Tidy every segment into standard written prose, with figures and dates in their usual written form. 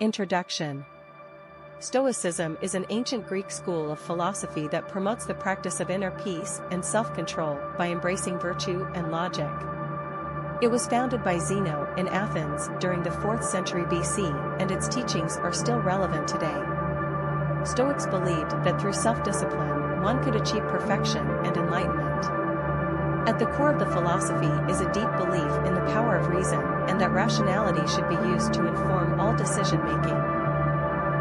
Introduction. Stoicism is an ancient Greek school of philosophy that promotes the practice of inner peace and self-control by embracing virtue and logic. It was founded by Zeno in Athens during the 4th century BC, and its teachings are still relevant today. Stoics believed that through self-discipline, one could achieve perfection and enlightenment. At the core of the philosophy is a deep belief in the power of reason and that rationality should be used to inform all decision-making.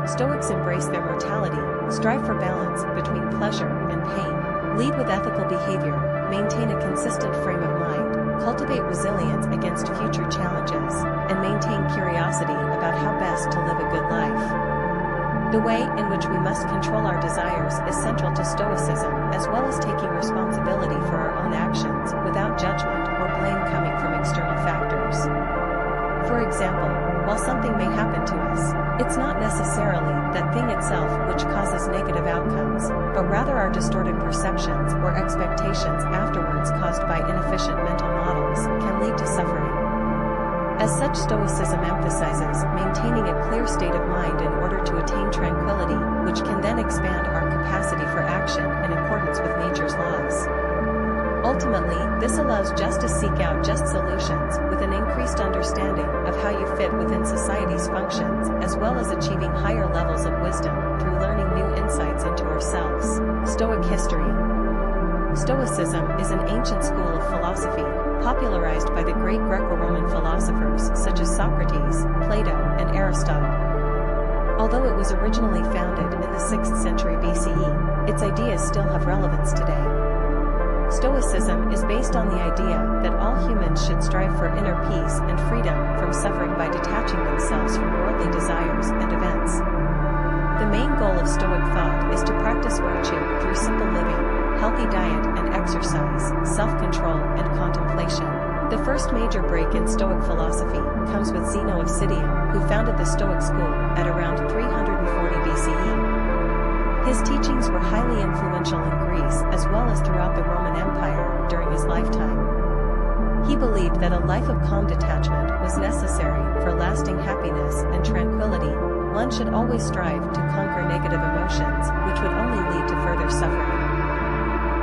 Stoics embrace their mortality, strive for balance between pleasure and pain, lead with ethical behavior, maintain a consistent frame of mind, cultivate resilience against future challenges, and maintain curiosity about how best to live a good life. The way in which we must control our desires is central to Stoicism, as well as taking responsibility for our own actions without judgment or blame coming from external factors. For example, while something may happen to us, it's not necessarily that thing itself which causes negative outcomes, but rather our distorted perceptions or expectations afterwards caused by inefficient mental models can lead to suffering. As such, Stoicism emphasizes maintaining a clear state of mind in order to attain tranquility, which can then expand our capacity for action in accordance with nature's laws. Ultimately, this allows just to seek out just solutions with an increased understanding of how you fit within society's functions, as well as achieving higher levels of wisdom through learning new insights into ourselves. Stoic history. Stoicism is an ancient school of philosophy, popularized by the great Greco-Roman philosophers such as Socrates, Plato, and Aristotle. Although it was originally founded in the 6th century BCE, its ideas still have relevance today. Stoicism is based on the idea that all humans should strive for inner peace and freedom from suffering by detaching themselves from worldly desires and events. The main goal of Stoic thought is to practice virtue through simple living, healthy diet and exercise, self-control and contemplation. The first major break in Stoic philosophy comes with Zeno of Citium, who founded the Stoic school at around 340 BCE. His teachings were highly influential in Greece as well as throughout the Roman Empire during his lifetime. He believed that a life of calm detachment was necessary for lasting happiness and tranquility. One should always strive to conquer negative emotions, which would only lead to further suffering.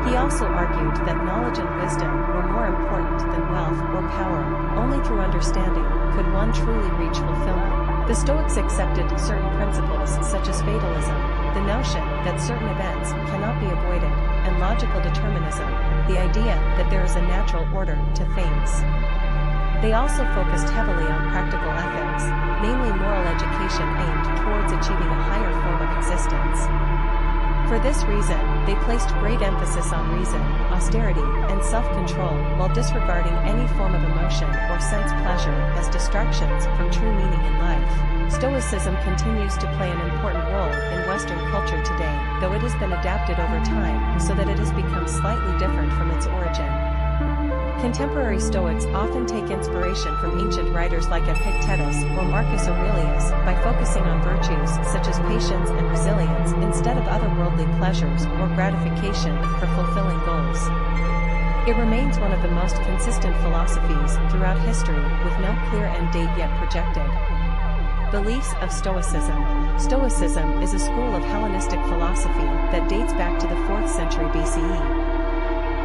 He also argued that knowledge and wisdom were more important than wealth or power. Only through understanding could one truly reach fulfillment. The Stoics accepted certain principles such as fatalism, the notion that certain events cannot be avoided, and logical determinism, the idea that there is a natural order to things. They also focused heavily on practical ethics, namely moral education aimed towards achieving a higher form of existence. For this reason, they placed great emphasis on reason, austerity, and self-control while disregarding any form of emotion or sense pleasure as distractions from true meaning in life. Stoicism continues to play an important role in Western culture today, though it has been adapted over time so that it has become slightly different from its origin. Contemporary Stoics often take inspiration from ancient writers like Epictetus or Marcus Aurelius by focusing on virtues such as patience and resilience instead of otherworldly pleasures or gratification for fulfilling goals. It remains one of the most consistent philosophies throughout history, with no clear end date yet projected. Beliefs of Stoicism. Stoicism is a school of Hellenistic philosophy that dates back to the 4th century BCE.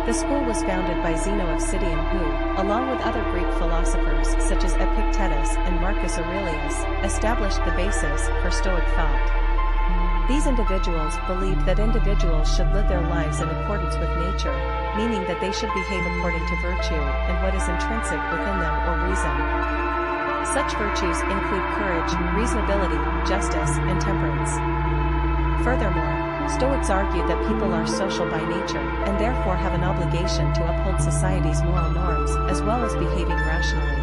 The school was founded by Zeno of Citium who, along with other Greek philosophers such as Epictetus and Marcus Aurelius, established the basis for Stoic thought. These individuals believed that individuals should live their lives in accordance with nature, meaning that they should behave according to virtue and what is intrinsic within them or reason. Such virtues include courage, reasonability, justice, and temperance. Furthermore, Stoics argued that people are social by nature and therefore have an obligation to uphold society's moral norms as well as behaving rationally.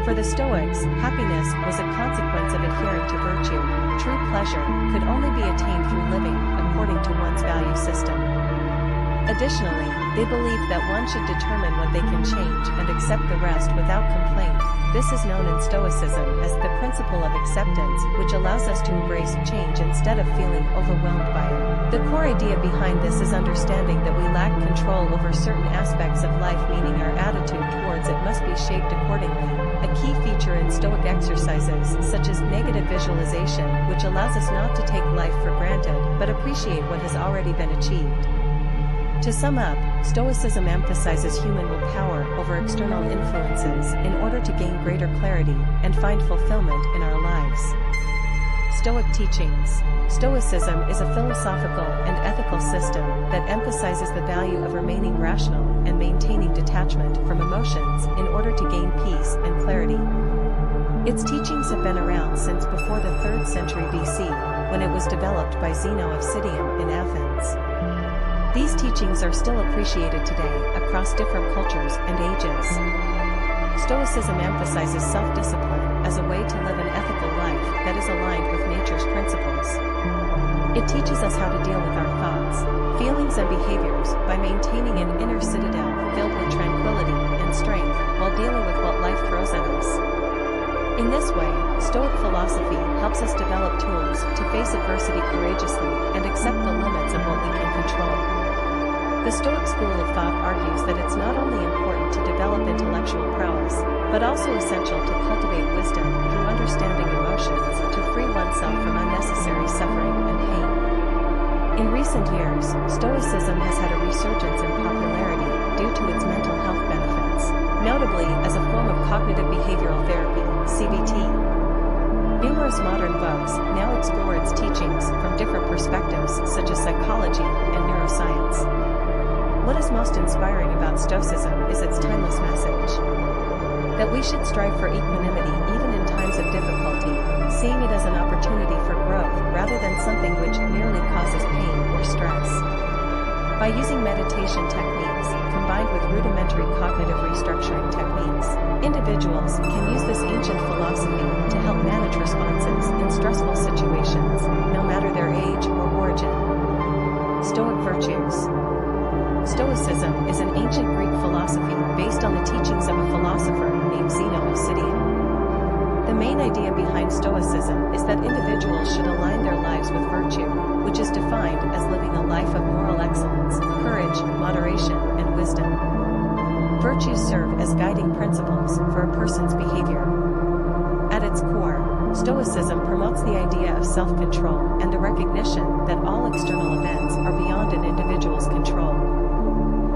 For the Stoics, happiness was a consequence of adhering to virtue. True pleasure could only be attained through living according to one's value system. Additionally, they believed that one should determine what they can change and accept the rest without complaint. This is known in Stoicism as the principle of acceptance, which allows us to embrace change instead of feeling overwhelmed by it. The core idea behind this is understanding that we lack control over certain aspects of life, meaning our attitude towards it must be shaped accordingly. A key feature in Stoic exercises, such as negative visualization, which allows us not to take life for granted, but appreciate what has already been achieved. To sum up, Stoicism emphasizes human willpower over external influences in order to gain greater clarity and find fulfillment in our lives. Stoic teachings. Stoicism is a philosophical and ethical system that emphasizes the value of remaining rational and maintaining detachment from emotions in order to gain peace and clarity. Its teachings have been around since before the 3rd century BC, when it was developed by Zeno of Citium in Athens. These teachings are still appreciated today across different cultures and ages. Stoicism emphasizes self-discipline as a way to live an ethical life that is aligned with nature's principles. It teaches us how to deal with our thoughts, feelings and behaviors by maintaining an inner citadel filled with tranquility and strength while dealing with what life throws at us. In this way, Stoic philosophy helps us develop tools to face adversity courageously and accept the limits of what we can control. The Stoic school of thought argues that it's not only important to develop intellectual prowess, but also essential to cultivate wisdom through understanding emotions to free oneself from unnecessary suffering and pain. In recent years, Stoicism has had a resurgence in popularity due to its mental health benefits, notably as a form of cognitive behavioral therapy, CBT. Numerous modern books now explore its teachings from different perspectives such as psychology and neuroscience. What is most inspiring about Stoicism is its timeless message. That we should strive for equanimity even in times of difficulty, seeing it as an opportunity for growth rather than something which merely causes pain or stress. By using meditation techniques, combined with rudimentary cognitive restructuring techniques, individuals can use this ancient philosophy to help manage responses in stressful situations, no matter their age or origin. Stoic virtues. Stoicism is an ancient Greek philosophy based on the teachings of a philosopher named Zeno of Citium. The main idea behind Stoicism is that individuals should align their lives with virtue, which is defined as living a life of moral excellence, courage, moderation, and wisdom. Virtues serve as guiding principles for a person's behavior. At its core, Stoicism promotes the idea of self-control and the recognition that all external events are beyond an individual's control.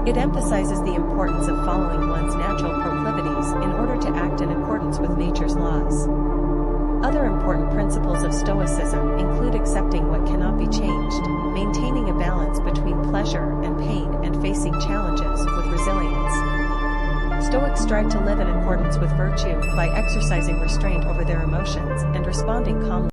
It emphasizes the importance of following one's natural proclivities in order to act in accordance with nature's laws. Other important principles of Stoicism include accepting what cannot be changed, maintaining a balance between pleasure and pain, and facing challenges with resilience. Stoics strive to live in accordance with virtue by exercising restraint over their emotions and responding calmly